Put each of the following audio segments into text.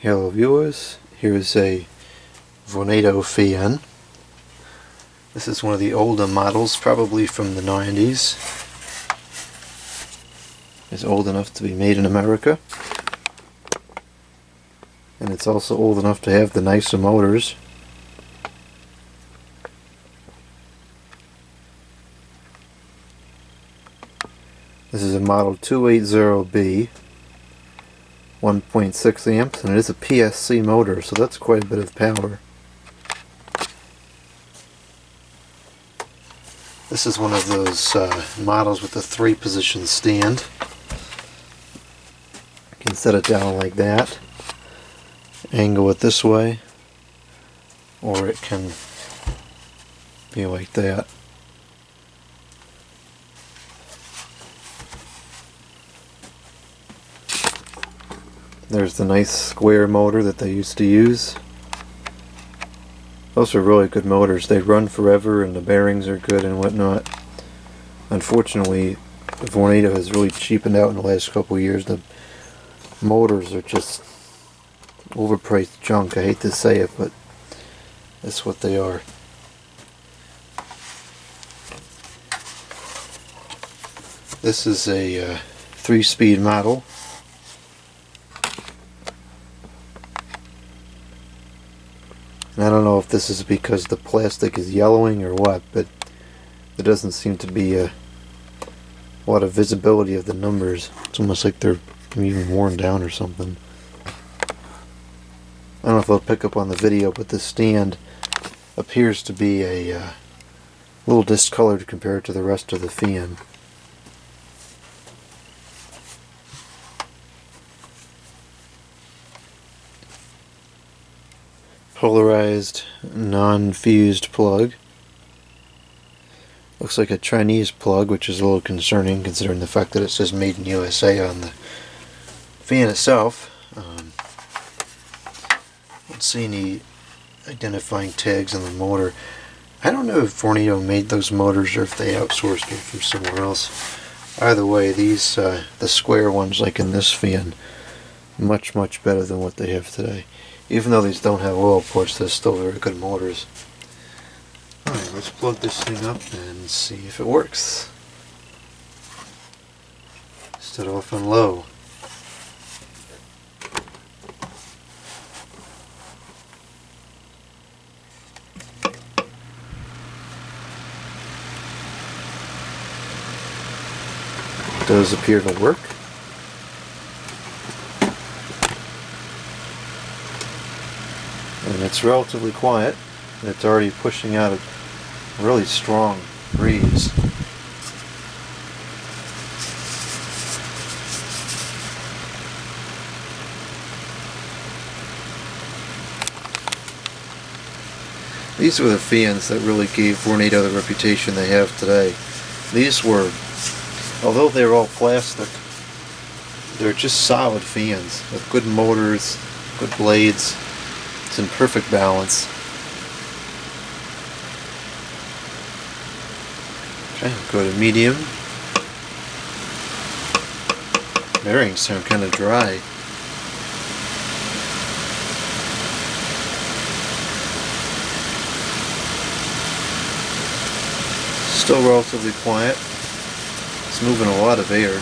Hello viewers, here's a Vornado fan. This is one of the older models, probably from the 90s. It's old enough to be made in America. And it's also old enough to have the nicer motors. This is a model 280B. 1.6 amps, and it is a PSC motor, so that's quite a bit of power. This is one of those models with a 3-position stand. You can set it down like that, angle it this way, or it can be like that. There's the nice square motor that they used to use. Those are really good motors. They run forever and the bearings are good and whatnot. Unfortunately, the Vornado has really cheapened out in the last couple of years. The motors are just overpriced junk. I hate to say it, but that's what they are. This is a 3-speed model. And I don't know if this is because the plastic is yellowing or what, but there doesn't seem to be a lot of visibility of the numbers. It's almost like they're even worn down or something. I don't know if I'll pick up on the video, but this stand appears to be a little discolored compared to the rest of the fan. Polarized, non-fused plug. Looks like a Chinese plug, which is a little concerning considering the fact that it says made in USA on the fan itself. Don't see any identifying tags on the motor. I don't know if Vornado made those motors or if they outsourced them from somewhere else. Either way, these the square ones like in this fan, much better than what they have today. Even though these don't have oil ports, they're still very good motors. Alright, let's plug this thing up and see if it works. Set it off on low. It does appear to work. And it's relatively quiet, and it's already pushing out a really strong breeze. These were the fans that really gave Vornado the reputation they have today. These were, although they're all plastic, they're just solid fans with good motors, good blades. It's in perfect balance. Okay, go to medium. Bearings sound kind of dry. Still relatively quiet. It's moving a lot of air.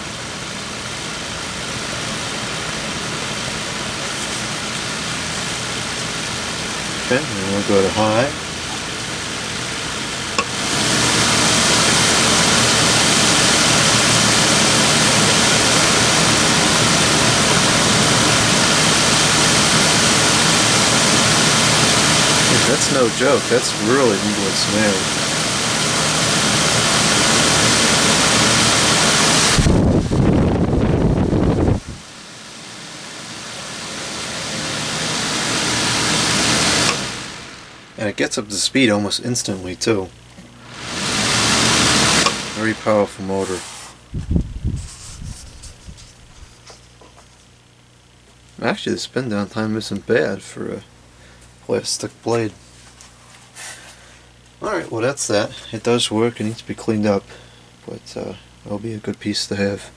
Okay, and we'll go to high. Yeah, that's no joke, that's really needling some air. And it gets up to speed almost instantly too. Very powerful motor. Actually, the spin down time isn't bad for a plastic blade. Alright, well that's that. It does work, it needs to be cleaned up, but it'll be a good piece to have.